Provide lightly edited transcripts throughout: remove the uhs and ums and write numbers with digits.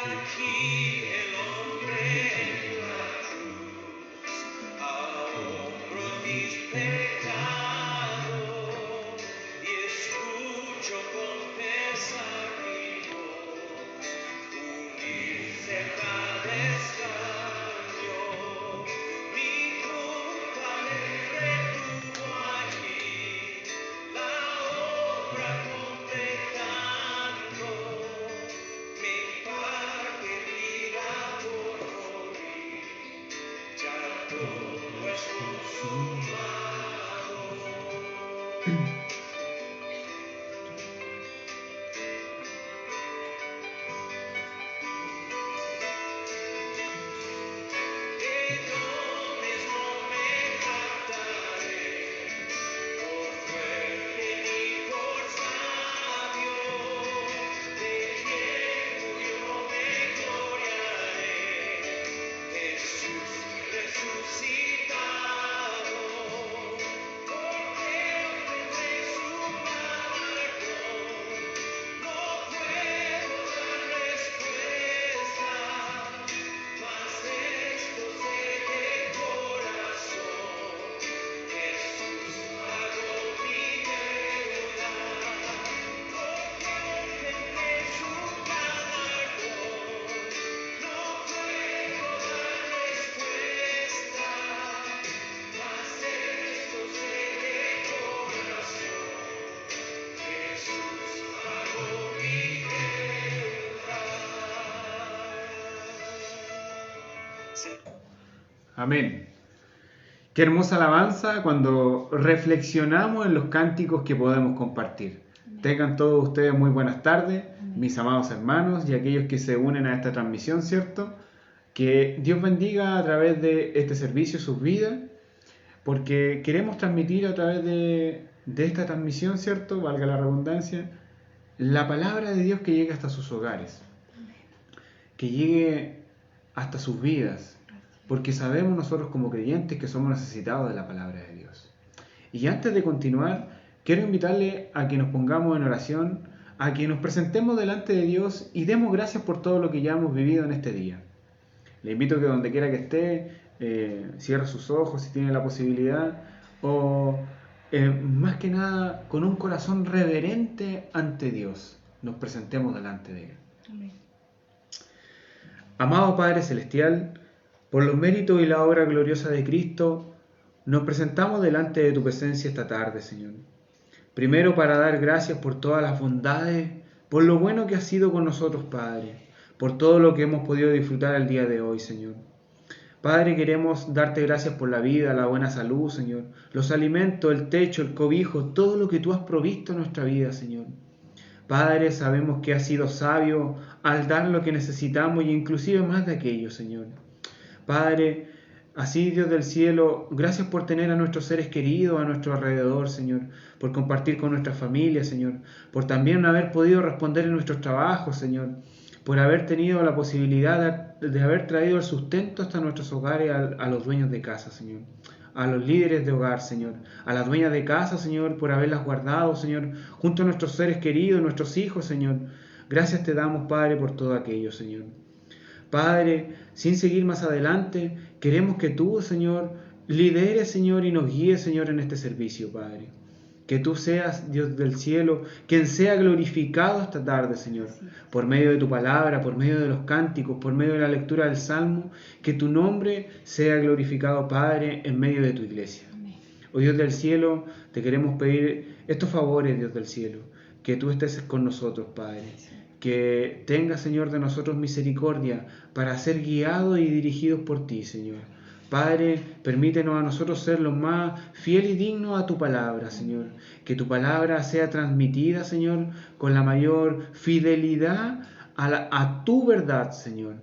Aquí el hombre en la cruz ahorró mis pecados y escucho confesar mi voz, unirse cada extraño, mi culpa le retuvo allí, la obra completando. Amén. Qué hermosa alabanza cuando reflexionamos en los cánticos que podemos compartir. Amén. Tengan todos ustedes muy buenas tardes, amén, mis amados hermanos y aquellos que se unen a esta transmisión, ¿cierto? Que Dios bendiga a través de este servicio sus vidas, porque queremos transmitir a través de esta transmisión, ¿cierto? Valga la redundancia, la palabra de Dios que llegue hasta sus hogares, que llegue hasta sus vidas, porque sabemos nosotros como creyentes que somos necesitados de la palabra de Dios. Y antes de continuar, quiero invitarle a que nos pongamos en oración, a que nos presentemos delante de Dios y demos gracias por todo lo que ya hemos vivido en este día. Le invito a que donde quiera que esté, cierre sus ojos si tiene la posibilidad, o más que nada con un corazón reverente ante Dios, nos presentemos delante de Él. Amén. Amado Padre Celestial, por los méritos y la obra gloriosa de Cristo, nos presentamos delante de tu presencia esta tarde, Señor. Primero para dar gracias por todas las bondades, por lo bueno que has sido con nosotros, Padre, por todo lo que hemos podido disfrutar el día de hoy, Señor. Padre, queremos darte gracias por la vida, la buena salud, Señor, los alimentos, el techo, el cobijo, todo lo que tú has provisto en nuestra vida, Señor. Padre, sabemos que has sido sabio al dar lo que necesitamos y inclusive más de aquello, Señor. Padre, así Dios del cielo, gracias por tener a nuestros seres queridos a nuestro alrededor, Señor, por compartir con nuestra familia, Señor, por también haber podido responder en nuestros trabajos, Señor, por haber tenido la posibilidad de haber traído el sustento hasta nuestros hogares a los dueños de casa, Señor, a los líderes de hogar, Señor, a las dueñas de casa, Señor, por haberlas guardado, Señor, junto a nuestros seres queridos, nuestros hijos, Señor. Gracias te damos, Padre, por todo aquello, Señor. Padre, sin seguir más adelante, queremos que tú, Señor, lideres, Señor, y nos guíes, Señor, en este servicio, Padre. Que tú seas, Dios del cielo, quien sea glorificado esta tarde, Señor, por medio de tu palabra, por medio de los cánticos, por medio de la lectura del Salmo, que tu nombre sea glorificado, Padre, en medio de tu iglesia. Oh Dios del cielo, te queremos pedir estos favores, Dios del cielo, que tú estés con nosotros, Padre. Que tenga, Señor, de nosotros misericordia para ser guiados y dirigidos por ti, Señor. Padre, permítenos a nosotros ser los más fieles y dignos a tu palabra, Señor. Que tu palabra sea transmitida, Señor, con la mayor fidelidad a tu verdad, Señor.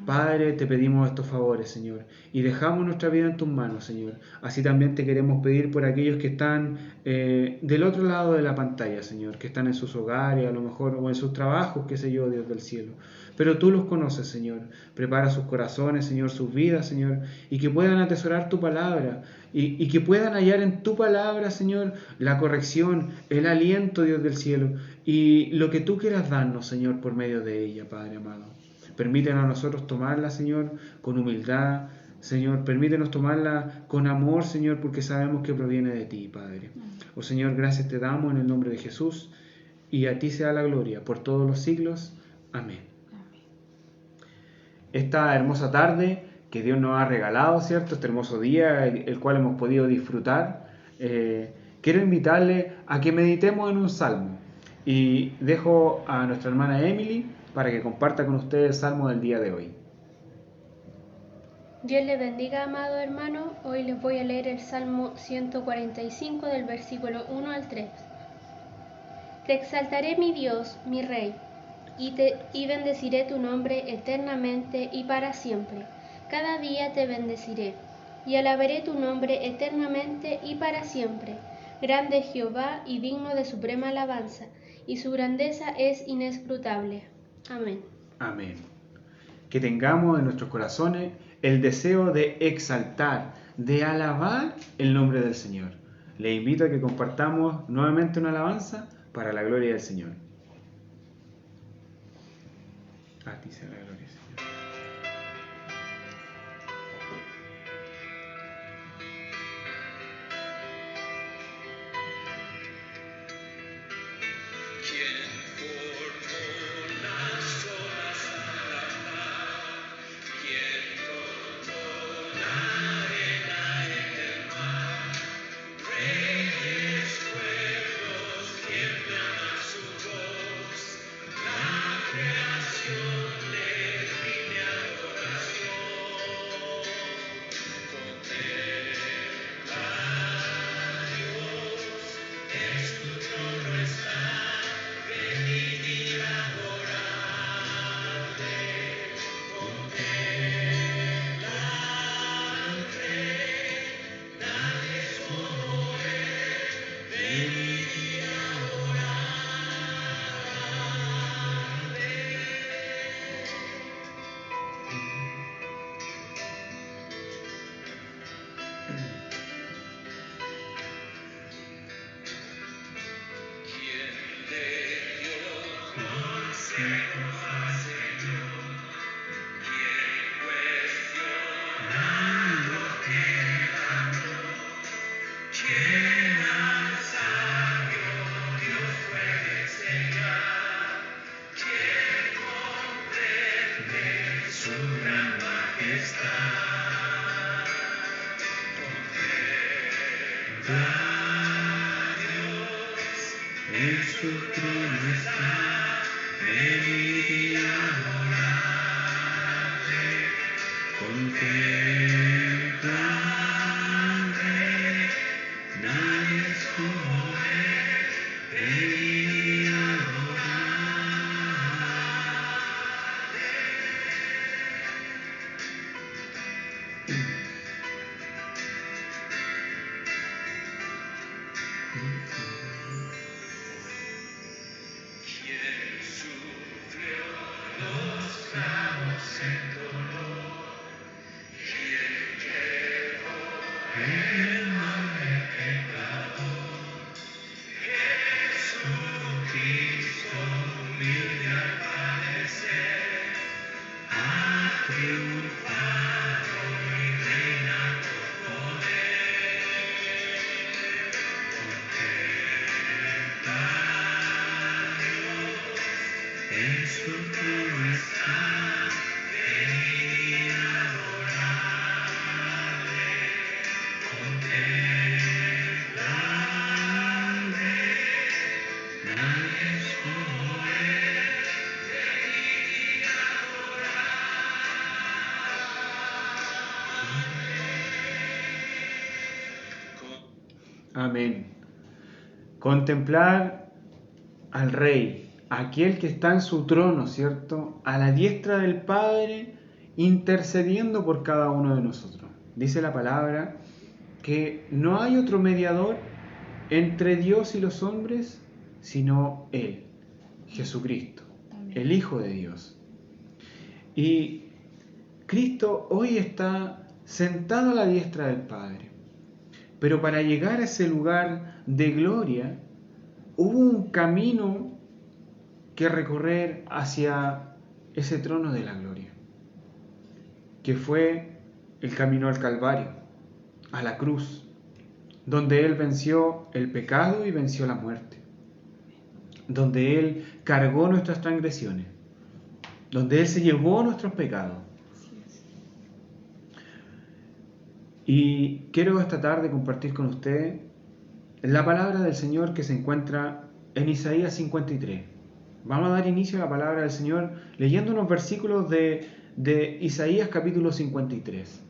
Padre, te pedimos estos favores, Señor, y dejamos nuestra vida en tus manos, Señor. Así también te queremos pedir por aquellos que están del otro lado de la pantalla, Señor, que están en sus hogares, a lo mejor, o en sus trabajos, qué sé yo, Dios del cielo. Pero tú los conoces, Señor. Prepara sus corazones, Señor, sus vidas, Señor, y que puedan atesorar tu palabra, y que puedan hallar en tu palabra, Señor, la corrección, el aliento, Dios del cielo, y lo que tú quieras darnos, Señor, por medio de ella, Padre amado. Permítenos a nosotros tomarla, Señor, con humildad, Señor. Permítenos tomarla con amor, Señor, porque sabemos que proviene de ti, Padre. Oh Señor, gracias te damos en el nombre de Jesús, y a ti sea la gloria por todos los siglos. Amén. Esta hermosa tarde que Dios nos ha regalado, ¿cierto? Este hermoso día, el cual hemos podido disfrutar, quiero invitarle a que meditemos en un salmo. Y dejo a nuestra hermana Emily para que comparta con ustedes el salmo del día de hoy. Dios les bendiga, amado hermano. Hoy les voy a leer el Salmo 145 del versículo 1 al 3. Te exaltaré, mi Dios, mi Rey, y bendeciré tu nombre eternamente y para siempre. Cada día te bendeciré, y alabaré tu nombre eternamente y para siempre. Grande es Jehová y digno de suprema alabanza, y su grandeza es inescrutable. Amén. Amén. Que tengamos en nuestros corazones el deseo de exaltar, de alabar el nombre del Señor. Les invito a que compartamos nuevamente una alabanza para la gloria del Señor. A ti sea la gloria, Señor. ¿Quién formó las olas a la mar? ¿Quién contó la arena en el mar? Reyes, pueblos, tiemblan a su voz. La creación le rinde adoración. Contempla a Dios, en su trono está. Venid y adoradle, contempla al Rey, nadie es como él. Venid y adoradle. ¿Quién le dio consejos al Señor? ¿Quién cuestiona lo que él habló? ¿Quién al sabio Dios puede enseñar? ¿Quién comprende su gran majestad? Contempla a Dios, en su trono está. Venid y adoradle. Contempla al Rey, nadie es como él. Venid y adoradle. ¿Quién sufrió los clavos en dolor? ¿Quién llevó el mal del pecador? Jesucristo, humilde al padecer, ha triunfado y reina con poder. Contempla a Dios, en su trono está. Venid y adoradle. Contempla al Rey, nadie es como él. Venid y adoradle. Amén. Contemplar al Rey, aquel que está en su trono, ¿cierto? A la diestra del Padre, intercediendo por cada uno de nosotros. Dice la palabra que no hay otro mediador entre Dios y los hombres, sino Él, Jesucristo, el Hijo de Dios. Y Cristo hoy está sentado a la diestra del Padre. Pero para llegar a ese lugar de gloria, hubo un camino que recorrer hacia ese trono de la gloria, que fue el camino al Calvario, a la cruz, donde Él venció el pecado y venció la muerte, donde Él cargó nuestras transgresiones, donde Él se llevó nuestros pecados. Y quiero esta tarde compartir con ustedes la palabra del Señor que se encuentra en Isaías 53. Vamos a dar inicio a la palabra del Señor leyendo unos versículos de Isaías capítulo 53.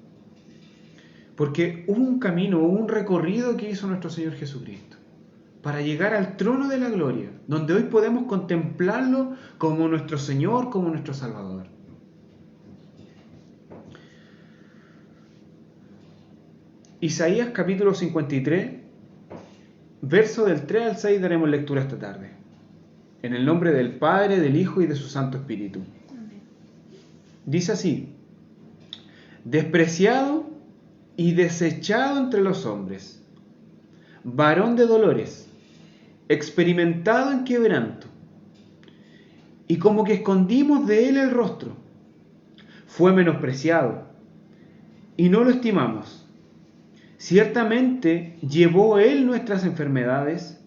Porque hubo un camino, hubo un recorrido que hizo nuestro Señor Jesucristo para llegar al trono de la gloria, donde hoy podemos contemplarlo como nuestro Señor, como nuestro Salvador. Isaías capítulo 53, verso del 3 al 6 daremos lectura esta tarde. En el nombre del Padre, del Hijo y de su Santo Espíritu. Dice así: despreciado y desechado entre los hombres, varón de dolores, experimentado en quebranto, y como que escondimos de él el rostro, fue menospreciado, y no lo estimamos. Ciertamente llevó él nuestras enfermedades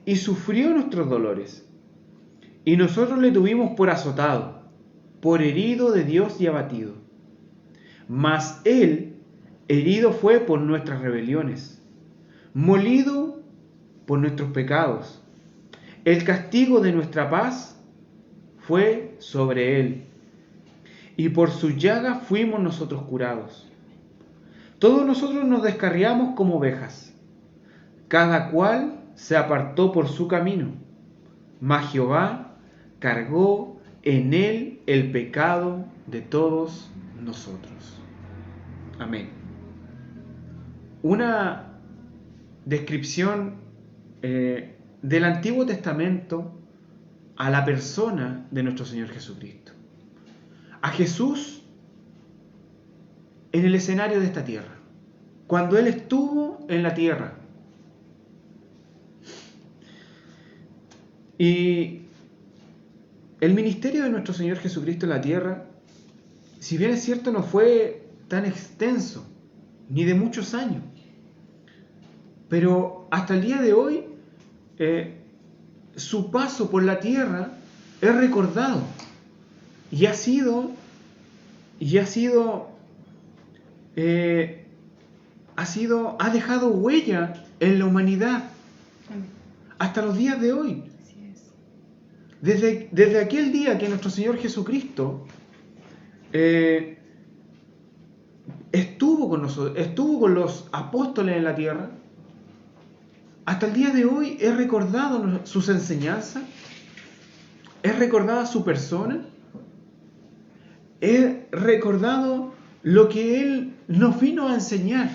y sufrió nuestros dolores, y nosotros le tuvimos por azotado, por herido de Dios y abatido. Mas él herido fue por nuestras rebeliones, molido por nuestros pecados. El castigo de nuestra paz fue sobre él, y por su llaga fuimos nosotros curados. Todos nosotros nos descarriamos como ovejas, cada cual se apartó por su camino, mas Jehová cargó en él el pecado de todos nosotros. Amén. Una descripción del Antiguo Testamento a la persona de nuestro Señor Jesucristo. A Jesús en el escenario de esta tierra, cuando Él estuvo en la tierra. Y el ministerio de nuestro Señor Jesucristo en la tierra, si bien es cierto, no fue tan extenso, ni de muchos años, pero hasta el día de hoy, su paso por la tierra es recordado y ha dejado huella en la humanidad hasta los días de hoy. Desde aquel día que nuestro Señor Jesucristo estuvo con nosotros, estuvo con los apóstoles en la tierra, hasta el día de hoy es recordado sus enseñanzas, es recordada su persona, es recordado lo que Él nos vino a enseñar.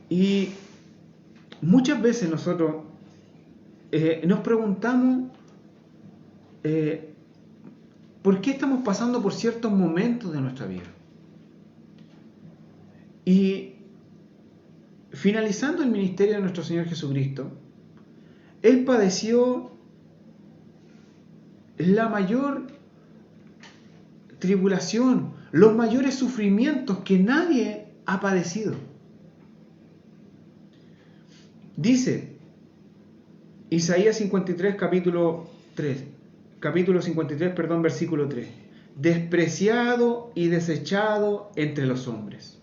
Y muchas veces nosotros nos preguntamos por qué estamos pasando por ciertos momentos de nuestra vida. Y finalizando el ministerio de nuestro Señor Jesucristo, Él padeció la mayor tribulación, los mayores sufrimientos que nadie ha padecido. Dice Isaías 53, capítulo 53, versículo 3: despreciado y desechado entre los hombres.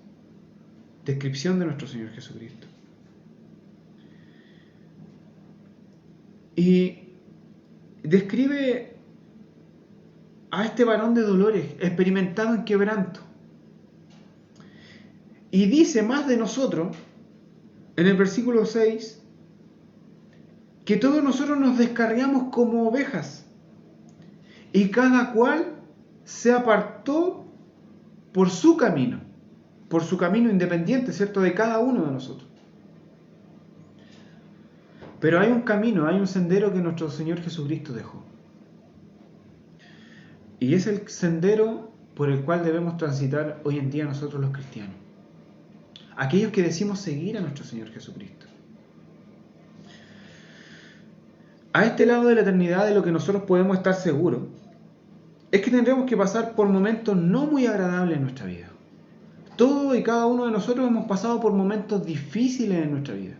Descripción de nuestro Señor Jesucristo. Y describe a este varón de dolores, experimentado en quebranto. Y dice más de nosotros, en el versículo 6, que todos nosotros nos descarriamos como ovejas y cada cual se apartó por su camino independiente, ¿cierto?, de cada uno de nosotros. Pero hay un camino, hay un sendero que nuestro Señor Jesucristo dejó. Y es el sendero por el cual debemos transitar hoy en día nosotros los cristianos. Aquellos que decimos seguir a nuestro Señor Jesucristo. A este lado de la eternidad, de lo que nosotros podemos estar seguros es que tendremos que pasar por momentos no muy agradables en nuestra vida. Todos y cada uno de nosotros hemos pasado por momentos difíciles en nuestra vida.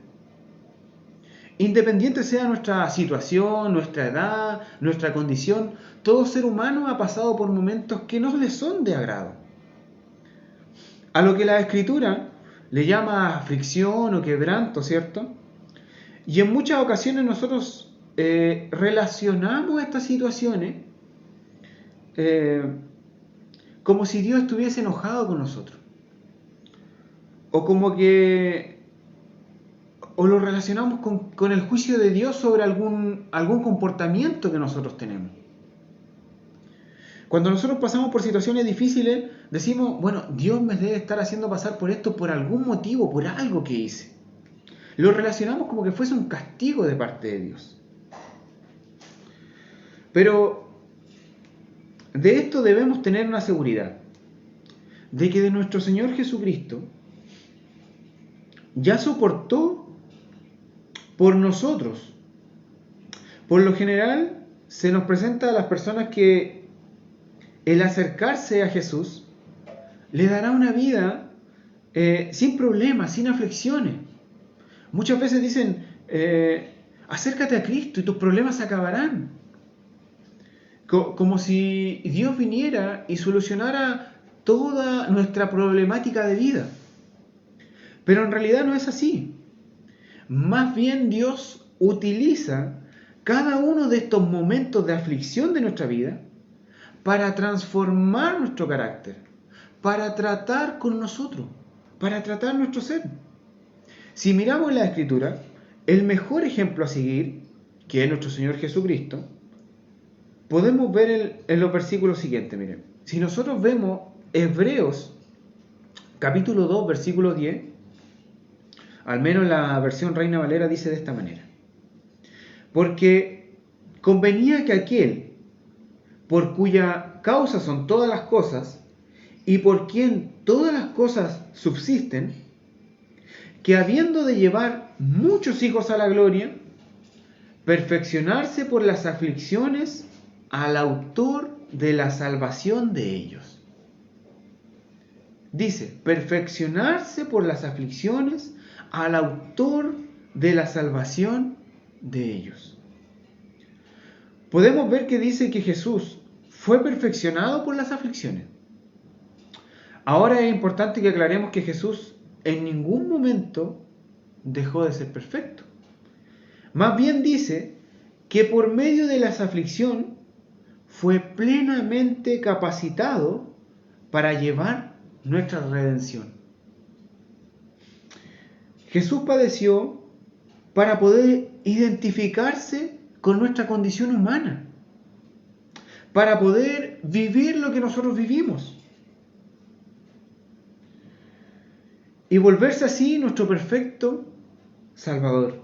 Independiente sea nuestra situación, nuestra edad, nuestra condición, todo ser humano ha pasado por momentos que no le son de agrado. A lo que la Escritura le llama aflicción o quebranto, ¿cierto? Y en muchas ocasiones nosotros relacionamos estas situaciones como si Dios estuviese enojado con nosotros. O como que lo relacionamos con el juicio de Dios sobre algún comportamiento que nosotros tenemos. Cuando nosotros pasamos por situaciones difíciles, decimos, bueno, Dios me debe estar haciendo pasar por esto por algún motivo, por algo que hice. Lo relacionamos como que fuese un castigo de parte de Dios. Pero de esto debemos tener una seguridad, de que de nuestro Señor Jesucristo ya soportó por nosotros. Por lo general se nos presenta a las personas que el acercarse a Jesús le dará una vida sin problemas, sin aflicciones. Muchas veces dicen, acércate a Cristo y tus problemas se acabarán. Como si Dios viniera y solucionara toda nuestra problemática de vida. Pero en realidad no es así. Más bien Dios utiliza cada uno de estos momentos de aflicción de nuestra vida para transformar nuestro carácter, para tratar con nosotros, para tratar nuestro ser. Si miramos la Escritura, el mejor ejemplo a seguir, que es nuestro Señor Jesucristo, podemos ver en los versículos siguientes. Miren, si nosotros vemos Hebreos capítulo 2, versículo 10, al menos la versión Reina Valera dice de esta manera: porque convenía que aquel por cuya causa son todas las cosas y por quien todas las cosas subsisten, que habiendo de llevar muchos hijos a la gloria, perfeccionarse por las aflicciones al autor de la salvación de ellos. Dice, perfeccionarse por las aflicciones al autor de la salvación de ellos. Podemos ver que dice que Jesús fue perfeccionado por las aflicciones. Ahora es importante que aclaremos que Jesús en ningún momento dejó de ser perfecto. Más bien dice que por medio de las aflicciones fue plenamente capacitado para llevar nuestra redención. Jesús padeció para poder identificarse con nuestra condición humana, para poder vivir lo que nosotros vivimos y volverse así nuestro perfecto Salvador.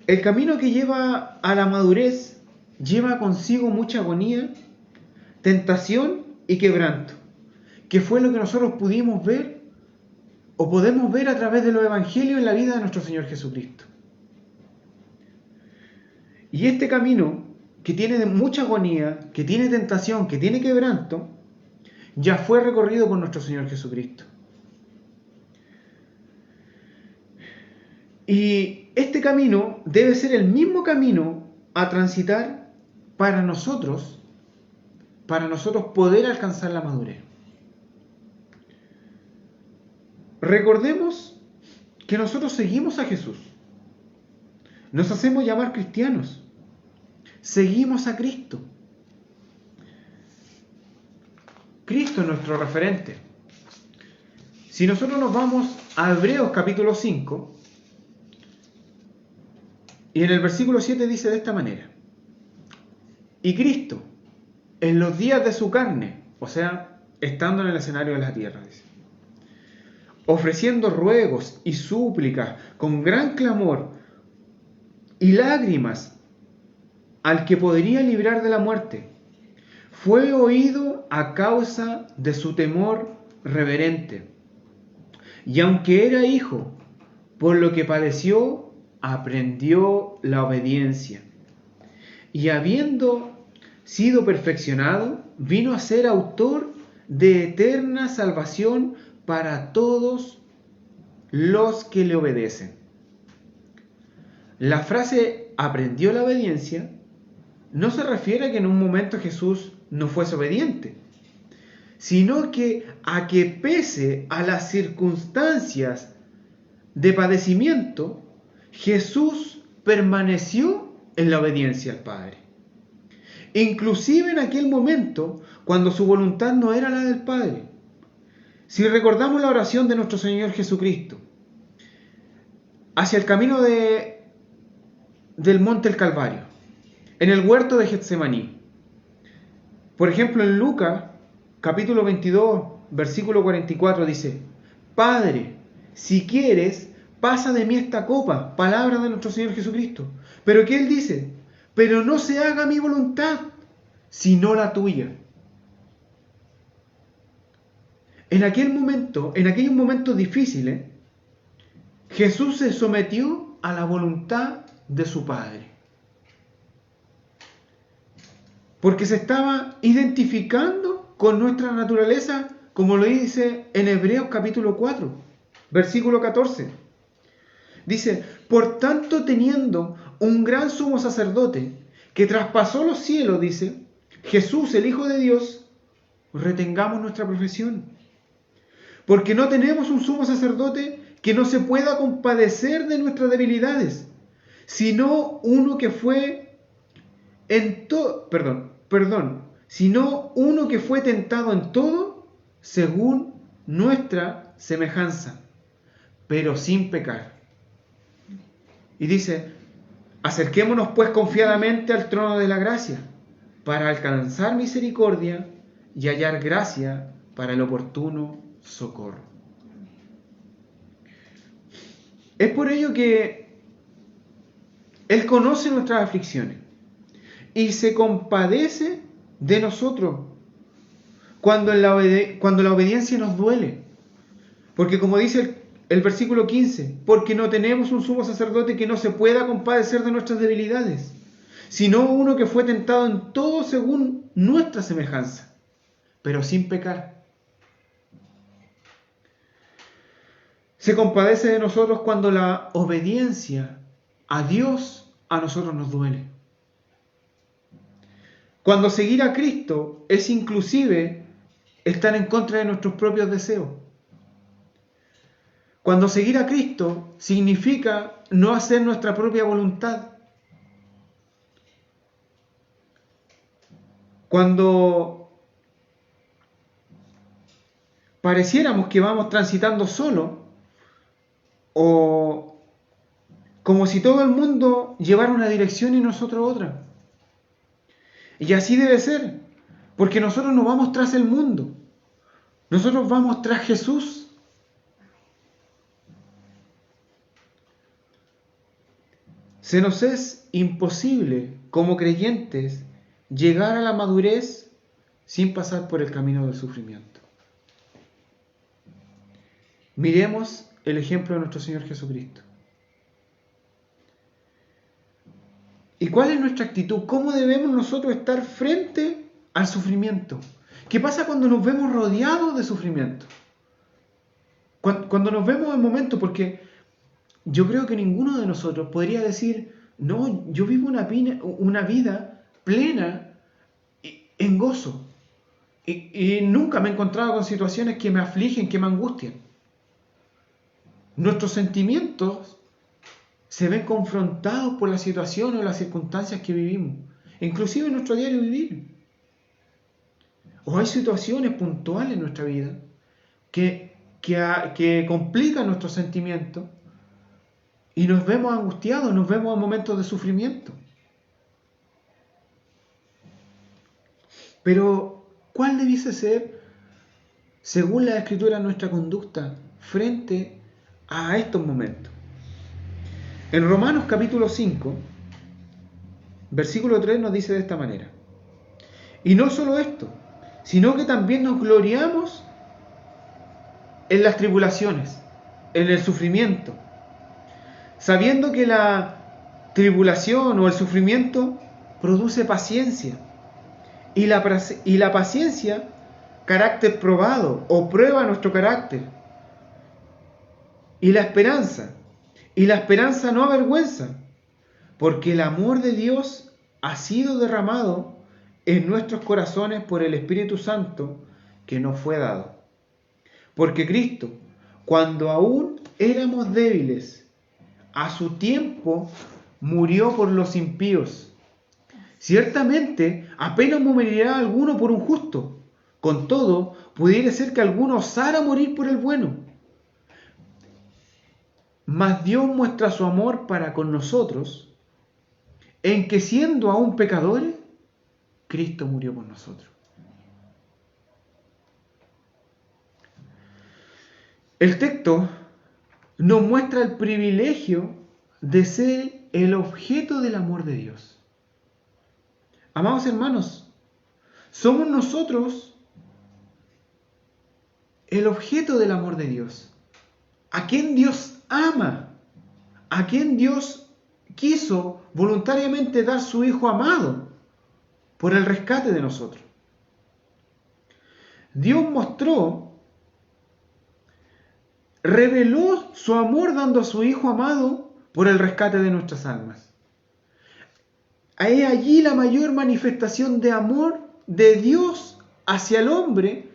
El camino que lleva a la madurez lleva consigo mucha agonía, tentación y quebranto, que fue lo que nosotros pudimos ver o podemos ver a través de los evangelios en la vida de nuestro Señor Jesucristo. Y este camino, que tiene mucha agonía, que tiene tentación, que tiene quebranto, ya fue recorrido por nuestro Señor Jesucristo. Y este camino debe ser el mismo camino a transitar para nosotros poder alcanzar la madurez. Recordemos que nosotros seguimos a Jesús. Nos hacemos llamar cristianos. Seguimos a Cristo. Cristo Cristo es nuestro referente. Si nosotros nos vamos a Hebreos capítulo 5, y en el versículo 7 dice de esta manera: y Cristo, en los días de su carne, o sea, estando en el escenario de la tierra, dice, ofreciendo ruegos y súplicas con gran clamor y lágrimas al que podría librar de la muerte, fue oído a causa de su temor reverente. Y aunque era hijo, por lo que padeció, aprendió la obediencia. Y habiendo sido perfeccionado, vino a ser autor de eterna salvación para todos los que le obedecen. La frase aprendió la obediencia no se refiere a que en un momento Jesús no fuese obediente, sino que a que pese a las circunstancias de padecimiento, Jesús permaneció en la obediencia al Padre. Inclusive en aquel momento cuando su voluntad no era la del Padre. Si recordamos la oración de nuestro Señor Jesucristo hacia el camino del monte del Calvario, en el huerto de Getsemaní. Por ejemplo, en Lucas, capítulo 22, versículo 44, dice: Padre, si quieres, pasa de mí esta copa, palabra de nuestro Señor Jesucristo. Pero ¿qué Él dice? Pero no se haga mi voluntad, sino la tuya. En aquellos momentos difíciles, Jesús se sometió a la voluntad de su Padre. Porque se estaba identificando con nuestra naturaleza, como lo dice en Hebreos capítulo 4, versículo 14. Dice: por tanto, teniendo un gran sumo sacerdote que traspasó los cielos, dice, Jesús, el Hijo de Dios, retengamos nuestra profesión. Porque no tenemos un sumo sacerdote que no se pueda compadecer de nuestras debilidades, sino uno que fue sino uno que fue tentado en todo según nuestra semejanza, pero sin pecar. Y dice: acerquémonos pues confiadamente al trono de la gracia, para alcanzar misericordia y hallar gracia para el oportuno socorro. Es por ello que Él conoce nuestras aflicciones y se compadece de nosotros cuando la obediencia nos duele. Porque como dice el versículo 15, porque no tenemos un sumo sacerdote que no se pueda compadecer de nuestras debilidades, sino uno que fue tentado en todo según nuestra semejanza, pero sin pecar. Se compadece de nosotros cuando la obediencia a Dios a nosotros nos duele. Cuando seguir a Cristo es inclusive estar en contra de nuestros propios deseos. Cuando seguir a Cristo significa no hacer nuestra propia voluntad. Cuando pareciéramos que vamos transitando solo, o como si todo el mundo llevara una dirección y nosotros otra. Y así debe ser, porque nosotros no vamos tras el mundo, nosotros vamos tras Jesús. Se nos es imposible, como creyentes, llegar a la madurez sin pasar por el camino del sufrimiento. Miremos el ejemplo de nuestro Señor Jesucristo. ¿Y cuál es nuestra actitud? ¿Cómo debemos nosotros estar frente al sufrimiento? ¿Qué pasa cuando nos vemos rodeados de sufrimiento? Cuando nos vemos en momentos, porque yo creo que ninguno de nosotros podría decir: no, yo vivo una vida plena en gozo. Y nunca me he encontrado con situaciones que me afligen, que me angustian. Nuestros sentimientos se ven confrontados por las situaciones o las circunstancias que vivimos, inclusive en nuestro diario vivir. o hay situaciones puntuales en nuestra vida que complican nuestros sentimientos y nos vemos angustiados, nos vemos en momentos de sufrimiento. Pero, ¿cuál debiese ser, según la Escritura, nuestra conducta frente a estos momentos? En Romanos capítulo 5, versículo 3 nos dice de esta manera: y no solo esto, sino que también nos gloriamos en las tribulaciones, en el sufrimiento, sabiendo que la tribulación o el sufrimiento produce paciencia, y la paciencia, carácter probado o prueba nuestro carácter, y la esperanza no avergüenza, porque el amor de Dios ha sido derramado en nuestros corazones por el Espíritu Santo que nos fue dado. Porque Cristo, cuando aún éramos débiles, a su tiempo murió por los impíos. Ciertamente, apenas morirá alguno por un justo. Con todo, pudiera ser que alguno osara morir por el bueno. Mas Dios muestra su amor para con nosotros, en que siendo aún pecadores, Cristo murió por nosotros. El texto nos muestra el privilegio de ser el objeto del amor de Dios. Amados hermanos, somos nosotros el objeto del amor de Dios. A quien Dios ama, a quien Dios quiso voluntariamente dar su Hijo amado por el rescate de nosotros. Dios reveló su amor dando a su Hijo amado por el rescate de nuestras almas. Hay allí la mayor manifestación de amor de Dios hacia el hombre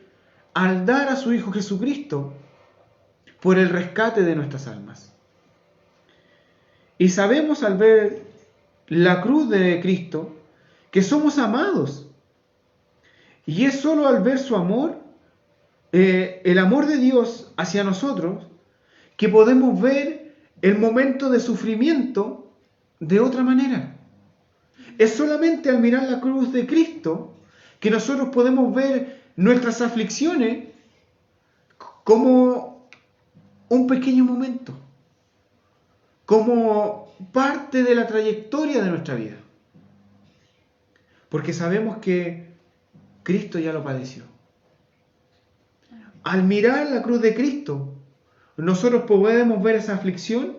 al dar a su Hijo Jesucristo por el rescate de nuestras almas. Y sabemos al ver la cruz de Cristo que somos amados. Y es solo al ver su amor, el amor de Dios hacia nosotros, que podemos ver el momento de sufrimiento de otra manera. Es solamente al mirar la cruz de Cristo que nosotros podemos ver nuestras aflicciones como un pequeño momento, como parte de la trayectoria de nuestra vida. Porque sabemos que Cristo ya lo padeció. Al mirar la cruz de Cristo, nosotros podemos ver esa aflicción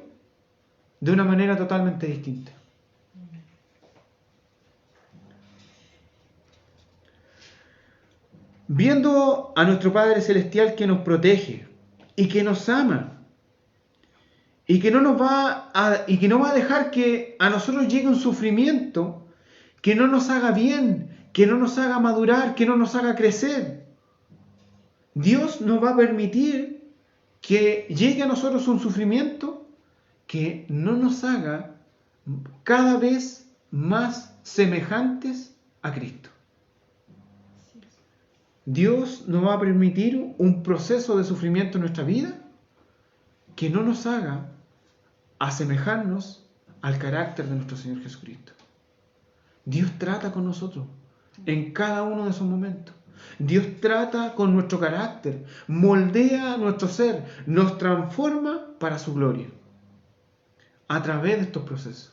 de una manera totalmente distinta. Viendo a nuestro Padre Celestial que nos protege y que nos ama y que no va a dejar que a nosotros llegue un sufrimiento que no nos haga bien, que no nos haga madurar, que no nos haga crecer. Dios no va a permitir que llegue a nosotros un sufrimiento que no nos haga cada vez más semejantes a Cristo. Dios no va a permitir un proceso de sufrimiento en nuestra vida que no nos haga asemejarnos al carácter de nuestro Señor Jesucristo. Dios trata con nosotros en cada uno de esos momentos. Dios trata con nuestro carácter, moldea nuestro ser, nos transforma para su gloria a través de estos procesos.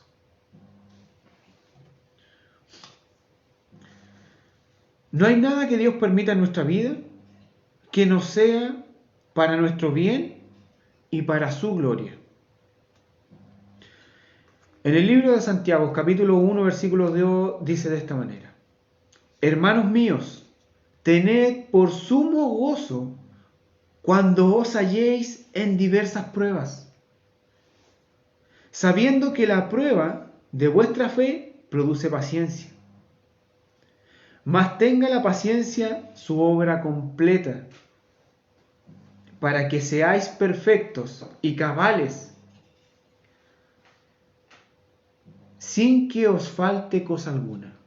No hay nada que Dios permita en nuestra vida que no sea para nuestro bien y para su gloria. En el libro de Santiago, capítulo 1, versículo 2, dice de esta manera: hermanos míos, tened por sumo gozo cuando os halléis en diversas pruebas, sabiendo que la prueba de vuestra fe produce paciencia. Mas tenga la paciencia su obra completa, para que seáis perfectos y cabales, sin que os falte cosa alguna.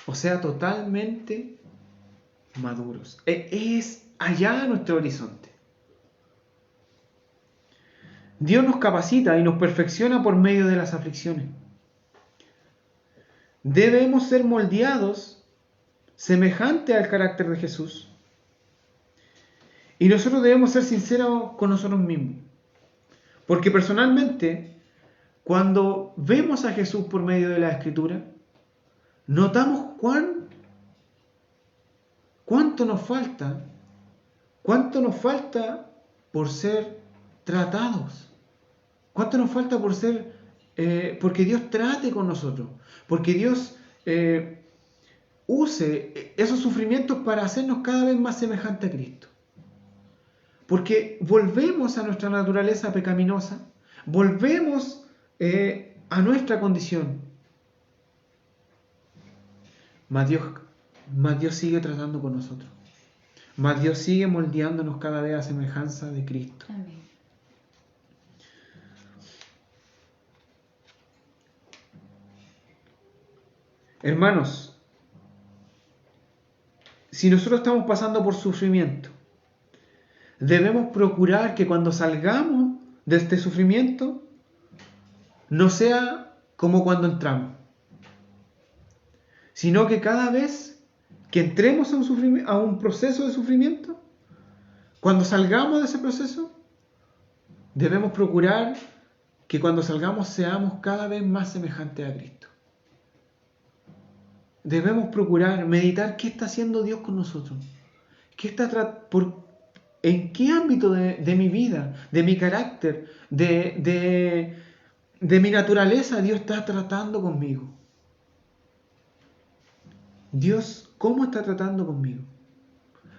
O sea, totalmente maduros. Es allá nuestro horizonte. Dios nos capacita y nos perfecciona por medio de las aflicciones. Debemos ser moldeados semejante al carácter de Jesús. Y nosotros debemos ser sinceros con nosotros mismos. Porque personalmente, cuando vemos a Jesús por medio de la Escritura, notamos cuánto nos falta por ser tratados, cuánto nos falta por ser, porque Dios trate con nosotros, porque Dios use esos sufrimientos para hacernos cada vez más semejantes a Cristo. Porque volvemos a nuestra naturaleza pecaminosa, volvemos a nuestra condición. Mas Dios sigue tratando con nosotros. Mas Dios sigue moldeándonos cada vez a semejanza de Cristo. Amén. Hermanos, si nosotros estamos pasando por sufrimiento, debemos procurar que cuando salgamos de este sufrimiento no sea como cuando entramos, sino que cada vez que entremos a un proceso de sufrimiento, cuando salgamos de ese proceso, debemos procurar que cuando salgamos seamos cada vez más semejantes a Cristo. Debemos procurar meditar qué está haciendo Dios con nosotros. ¿En qué ámbito de mi vida, de mi carácter, de mi naturaleza Dios está tratando conmigo? Dios, ¿cómo está tratando conmigo?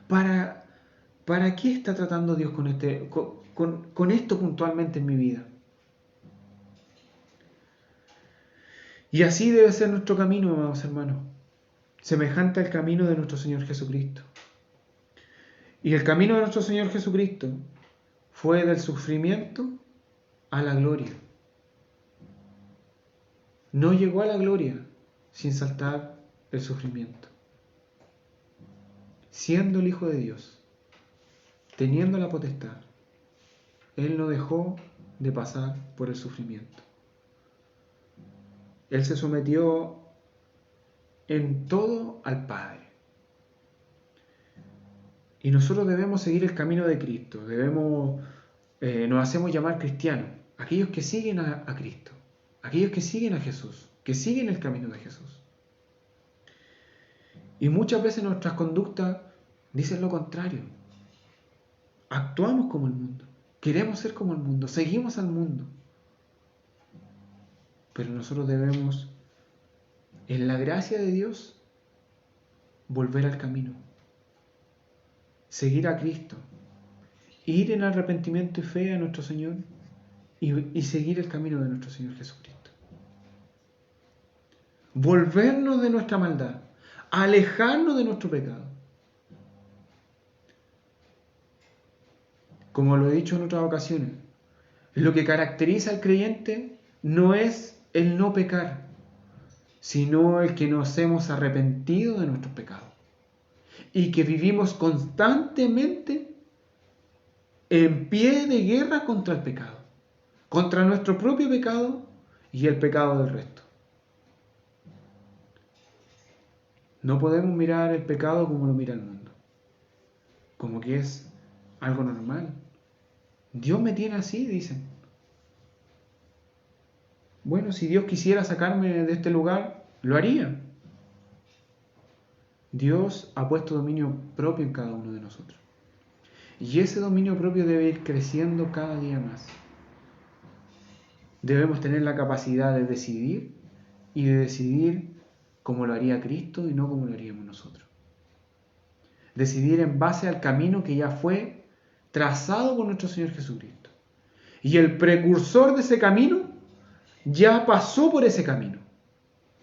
¿Para qué está tratando Dios con esto puntualmente en mi vida? Y así debe ser nuestro camino, amados hermanos, semejante al camino de nuestro Señor Jesucristo. Y el camino de nuestro Señor Jesucristo fue del sufrimiento a la gloria. No llegó a la gloria sin saltar el sufrimiento. Siendo el Hijo de Dios, teniendo la potestad, Él no dejó de pasar por el sufrimiento. Él se sometió en todo al Padre. Y nosotros debemos seguir el camino de Cristo. Nos hacemos llamar cristianos, aquellos que siguen a Cristo, aquellos que siguen a Jesús, que siguen el camino de Jesús. Y muchas veces nuestras conductas dicen lo contrario. Actuamos como el mundo, queremos ser como el mundo, seguimos al mundo. Pero nosotros debemos, en la gracia de Dios, volver al camino. Seguir a Cristo. Ir en arrepentimiento y fe a nuestro Señor y seguir el camino de nuestro Señor Jesucristo. Volvernos de nuestra maldad. Alejarnos de nuestro pecado. Como lo he dicho en otras ocasiones, lo que caracteriza al creyente no es el no pecar, sino el que nos hemos arrepentido de nuestros pecados y que vivimos constantemente en pie de guerra contra el pecado, contra nuestro propio pecado y el pecado del resto. No podemos mirar el pecado como lo mira el mundo, como que es algo normal. Dios me tiene así, dicen. Bueno, si Dios quisiera sacarme de este lugar, lo haría. Dios ha puesto dominio propio en cada uno de nosotros. Y ese dominio propio debe ir creciendo cada día más. Debemos tener la capacidad de decidir y de decidir como lo haría Cristo y no como lo haríamos nosotros. Decidir en base al camino que ya fue trazado por nuestro Señor Jesucristo. Y el precursor de ese camino ya pasó por ese camino.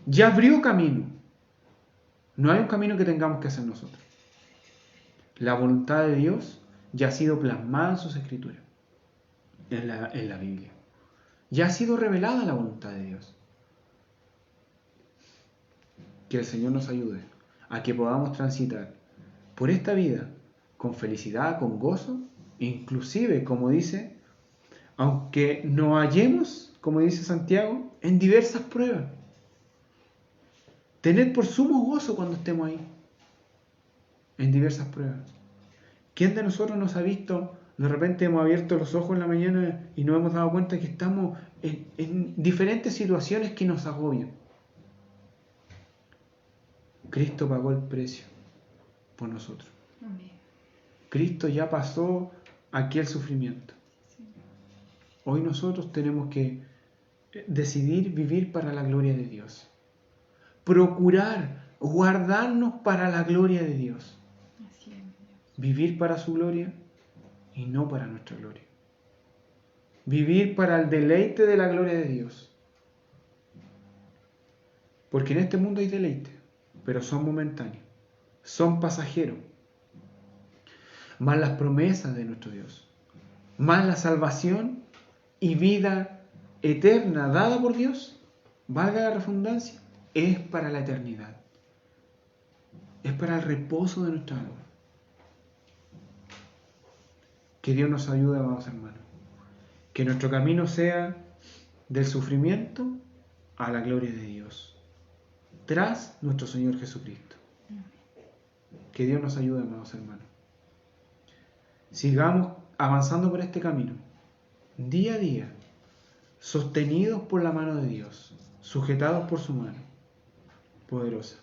Ya abrió camino. No hay un camino que tengamos que hacer nosotros. La voluntad de Dios ya ha sido plasmada en sus escrituras, en la Biblia. Ya ha sido revelada la voluntad de Dios. que el Señor nos ayude a que podamos transitar por esta vida con felicidad, con gozo, inclusive, como dice, aunque nos hallemos, como dice Santiago, en diversas pruebas. Tened por sumo gozo cuando estemos ahí, en diversas pruebas. ¿Quién de nosotros nos ha visto? De repente hemos abierto los ojos en la mañana y nos hemos dado cuenta que estamos en diferentes situaciones que nos agobian. Cristo pagó el precio por nosotros. Amén. Cristo ya pasó aquel sufrimiento. Hoy nosotros tenemos que decidir vivir para la gloria de Dios. Procurar guardarnos para la gloria de Dios. Así es, Dios. Vivir para su gloria y no para nuestra gloria. Vivir para el deleite de la gloria de Dios. Porque en este mundo hay deleite, pero son momentáneos, son pasajeros. Más las promesas de nuestro Dios, más la salvación y vida eterna dada por Dios, valga la redundancia, es para la eternidad. Es para el reposo de nuestra alma. Que Dios nos ayude, amados hermanos. Que nuestro camino sea del sufrimiento a la gloria de Dios, tras nuestro Señor Jesucristo. Que Dios nos ayude, amados hermanos. Sigamos avanzando por este camino, día a día, sostenidos por la mano de Dios, sujetados por su mano poderosa.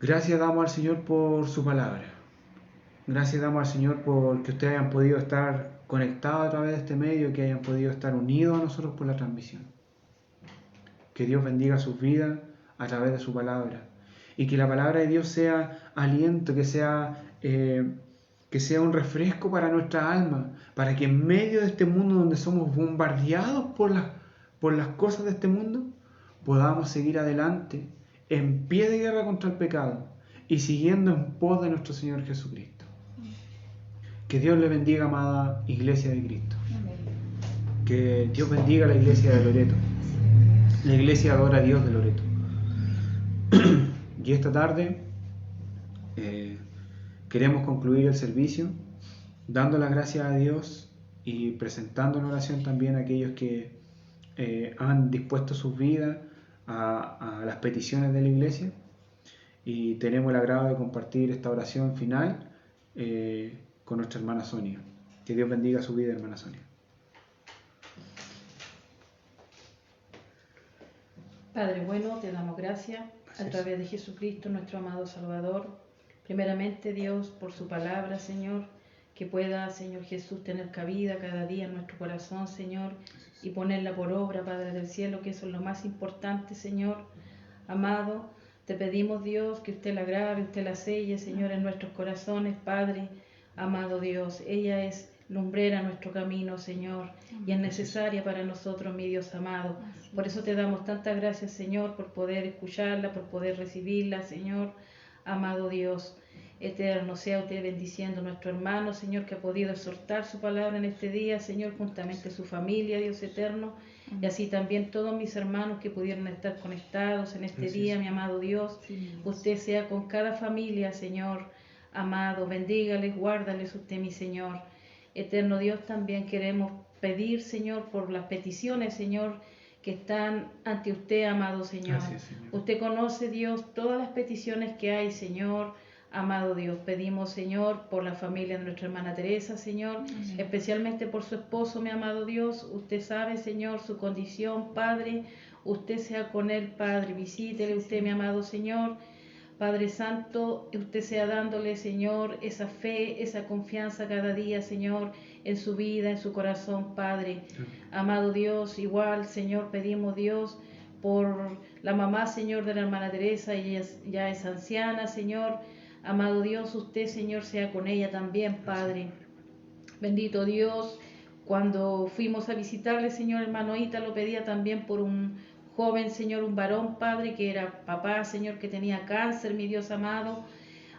Gracias damos al Señor por su palabra. Gracias damos al Señor por que ustedes hayan podido estar conectados a través de este medio, que hayan podido estar unidos a nosotros por la transmisión. Que Dios bendiga sus vidas a través de su palabra. Y que la palabra de Dios sea aliento, que sea un refresco para nuestra alma, para que en medio de este mundo donde somos bombardeados por las cosas de este mundo, podamos seguir adelante en pie de guerra contra el pecado y siguiendo en pos de nuestro Señor Jesucristo. Que Dios le bendiga, amada Iglesia de Cristo. Amén. Que Dios bendiga a la Iglesia de Loreto, la Iglesia adora a Dios de Loreto. Y esta tarde queremos concluir el servicio dando las gracias a Dios y presentando en oración también a aquellos que han dispuesto sus vidas a las peticiones de la Iglesia, y tenemos el agrado de compartir esta oración final con nuestra hermana Sonia. Que Dios bendiga su vida, hermana Sonia. Padre bueno, te damos gracias a través de Jesucristo, nuestro amado Salvador. Primeramente, Dios, por su palabra, Señor, que pueda, Señor Jesús, tener cabida cada día en nuestro corazón, Señor, y ponerla por obra, Padre del cielo, que eso es lo más importante, Señor. Amado, te pedimos, Dios, que usted la grabe, usted la selle, Señor, en nuestros corazones, Padre. Amado Dios, ella es lumbrera nuestro camino, Señor, y es necesaria para nosotros, mi Dios amado. Por eso te damos tantas gracias, Señor, por poder escucharla, por poder recibirla, Señor. Amado Dios eterno, sea usted bendiciendo a nuestro hermano, Señor, que ha podido exhortar su palabra en este día, Señor, juntamente a su familia, Dios eterno, y así también todos mis hermanos que pudieron estar conectados en este día, mi amado Dios. Usted sea con cada familia, Señor, amado, bendígales, guárdales usted, mi Señor. Eterno Dios, también queremos pedir, Señor, por las peticiones, Señor, que están ante usted, amado Señor. Gracias, Señor. Usted conoce, Dios, todas las peticiones que hay, Señor. Amado Dios, pedimos, Señor, por la familia de nuestra hermana Teresa, Señor, especialmente por su esposo, mi amado Dios. Usted sabe, Señor, su condición, Padre. Usted sea con él, Padre, visítele usted, mi amado Señor. Padre Santo, usted sea dándole, Señor, esa fe, esa confianza cada día, Señor, en su vida, en su corazón, Padre. Amado Dios, igual, Señor, pedimos, Dios, por la mamá, Señor, de la hermana Teresa, ella ya es anciana, Señor. Amado Dios, usted, Señor, sea con ella también, Padre. Bendito Dios, cuando fuimos a visitarle, Señor, hermano Ita lo pedía también por un joven, Señor, un varón, Padre, que era papá, Señor, que tenía cáncer, mi Dios amado.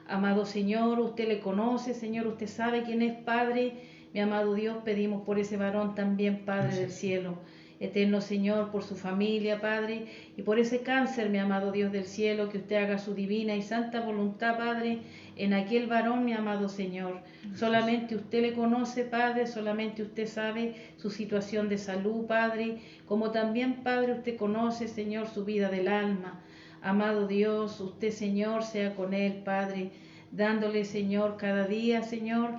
Amado Señor, usted le conoce, Señor, usted sabe quién es, Padre. Mi amado Dios, pedimos por ese varón también, Padre del cielo. eterno Señor, por su familia, Padre, y por ese cáncer, mi amado Dios del cielo, que usted haga su divina y santa voluntad, Padre, en aquel varón, mi amado Señor. Solamente usted le conoce, Padre, solamente usted sabe su situación de salud, Padre, como también, Padre, usted conoce, Señor, su vida del alma. Amado Dios, usted, Señor, sea con él, Padre, dándole, Señor, cada día, Señor,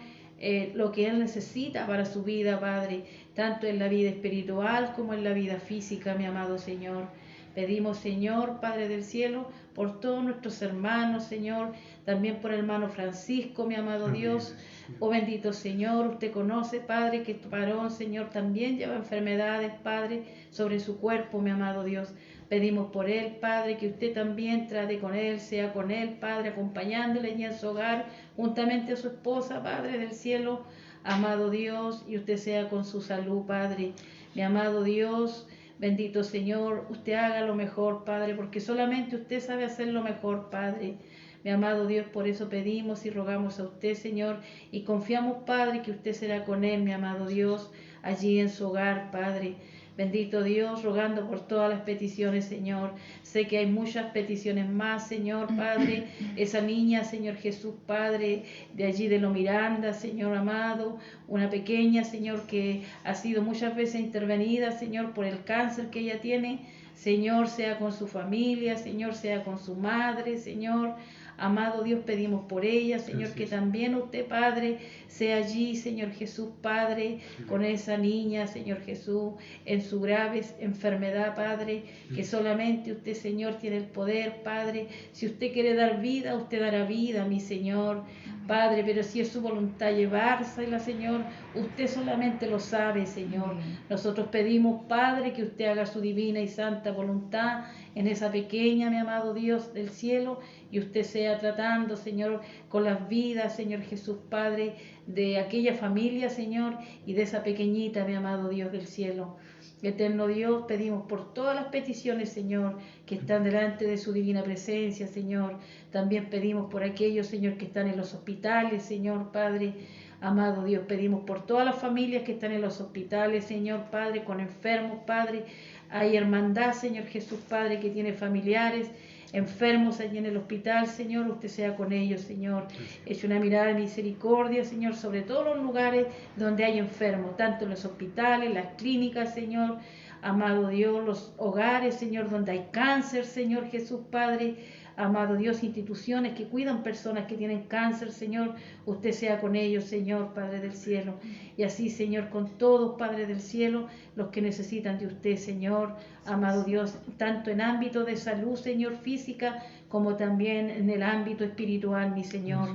lo que él necesita para su vida, Padre, tanto en la vida espiritual como en la vida física, mi amado Señor. Pedimos, Señor, Padre del cielo, por todos nuestros hermanos, Señor, también por el hermano Francisco, mi amado Amén. Dios. Oh bendito Señor, usted conoce, Padre, que tu varón, Señor, también lleva enfermedades, Padre, sobre su cuerpo, mi amado Dios. Pedimos por él, Padre, que usted también trate con él, sea con él, Padre, acompañándole y en su hogar, juntamente a su esposa, Padre del cielo, amado Dios, y usted sea con su salud, Padre. Mi amado Dios, bendito Señor, usted haga lo mejor, Padre, porque solamente usted sabe hacer lo mejor, Padre. Mi amado Dios, por eso pedimos y rogamos a usted, Señor, y confiamos, Padre, que usted será con él, mi amado Dios, allí en su hogar, Padre. Bendito Dios, rogando por todas las peticiones, Señor. Sé que hay muchas peticiones más, Señor, Padre. Esa niña, Señor Jesús, Padre, de allí de Lo Miranda, Señor amado. Una pequeña, Señor, que ha sido muchas veces intervenida, Señor, por el cáncer que ella tiene. Señor, sea con su familia, Señor, sea con su madre, Señor. Amado Dios, pedimos por ella, Señor, que también usted, Padre, sea allí, Señor Jesús, Padre, con esa niña, Señor Jesús, en su grave enfermedad, Padre, que solamente usted, Señor, tiene el poder, Padre. Si usted quiere dar vida, usted dará vida, mi Señor, Padre, pero si es su voluntad llevársela, Señor, usted solamente lo sabe, Señor. Nosotros pedimos, Padre, que usted haga su divina y santa voluntad en esa pequeña, mi amado Dios del cielo, y usted sea tratando, Señor, con las vidas, Señor Jesús, Padre, de aquella familia, Señor, y de esa pequeñita, mi amado Dios del cielo. Eterno Dios, pedimos por todas las peticiones, Señor, que están delante de su divina presencia, Señor. También pedimos por aquellos, Señor, que están en los hospitales, Señor, Padre. Amado Dios, pedimos por todas las familias que están en los hospitales, Señor, Padre, con enfermos, Padre. Hay hermandad, Señor Jesús, Padre, que tiene familiares enfermos allí en el hospital, Señor, usted sea con ellos, Señor. Eche una mirada de misericordia, Señor, sobre todos los lugares donde hay enfermos, tanto en los hospitales, las clínicas, Señor, amado Dios, los hogares, Señor, donde hay cáncer, Señor Jesús, Padre. Amado Dios, instituciones que cuidan personas que tienen cáncer, Señor, usted sea con ellos, Señor, Padre del cielo. Y así, Señor, con todos, Padre del cielo, los que necesitan de usted, Señor, amado Dios, tanto en ámbito de salud, Señor, física, como también en el ámbito espiritual, mi Señor.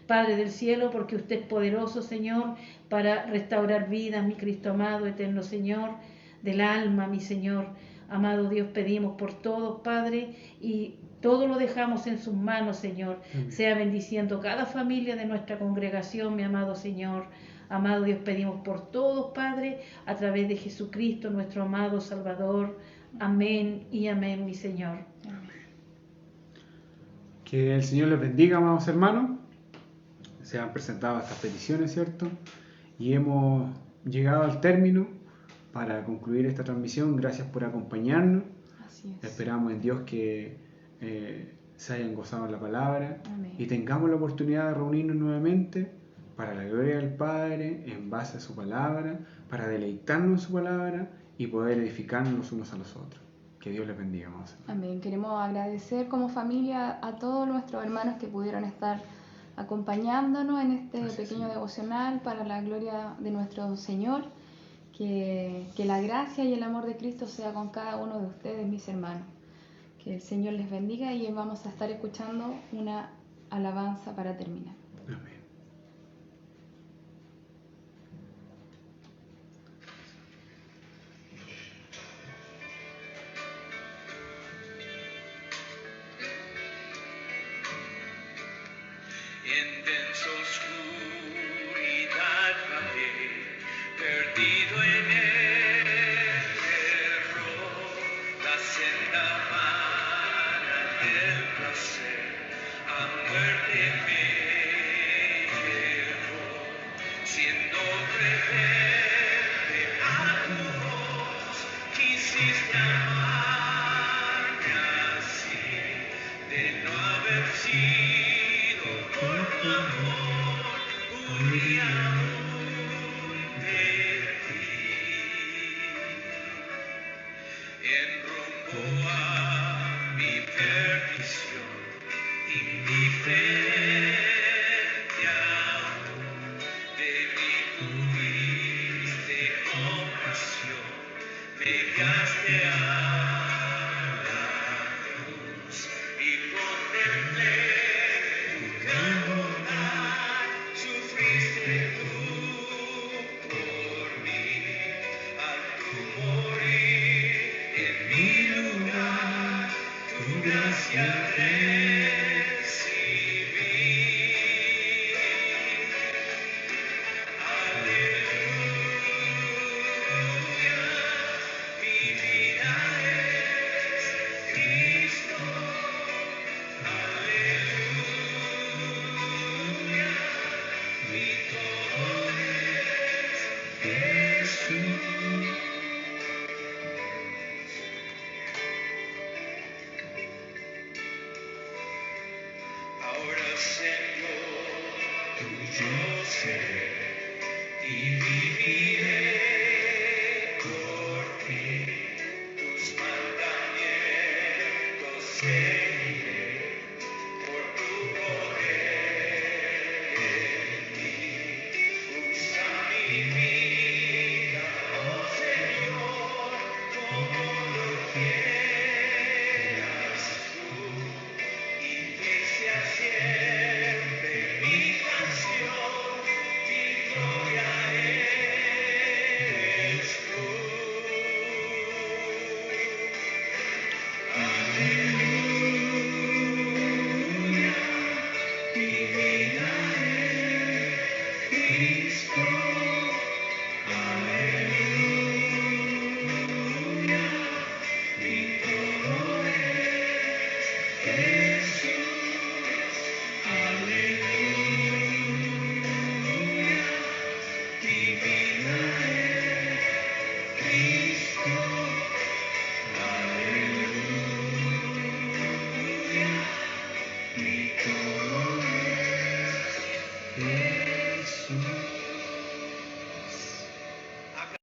Padre del cielo, porque usted es poderoso, Señor, para restaurar vidas, mi Cristo amado, eterno Señor, del alma, mi Señor. Amado Dios, pedimos por todos, Padre, y todo lo dejamos en sus manos, Señor. Sea bendiciendo cada familia de nuestra congregación, mi amado Señor. Amado Dios, pedimos por todos, Padre, a través de Jesucristo, nuestro amado Salvador. Amén y amén, mi Señor. Que el Señor les bendiga, amados hermanos. Se han presentado estas peticiones, ¿cierto? Y hemos llegado al término para concluir esta transmisión. Gracias por acompañarnos. Así es. Esperamos en Dios que se hayan gozado en la palabra. Amén. Y tengamos la oportunidad de reunirnos nuevamente para la gloria del Padre, en base a su palabra, para deleitarnos en su palabra y poder edificarnos los unos a los otros. Que Dios les bendiga, amados hermanos. Amén. Queremos agradecer como familia a todos nuestros hermanos que pudieron estar acompañándonos en este pequeño devocional para la gloria de nuestro Señor. Que la gracia y el amor de Cristo sea con cada uno de ustedes, mis hermanos. Que el Señor les bendiga y vamos a estar escuchando una alabanza para terminar. Amén. En densa oscuridad vagé, perdido en el error, la senda vana del placer, a muerte me llevó, siendo rebelde a tu voz, de amarme así, de no haber sido por tu amor, huiría aún de ti. En rumbo a mi perdición, indiferente aún, de mí tuviste compasión, me llegaste a la cruz y contemplé tu gran bondad, sufriste tú por mí, al tu morir en mi lugar, tu gracia recibí. Aleluya, mi vida es Cristo. Aleluya, mi todo es Jesús. Ahora, Señor, tuyo seré y viviré por ti.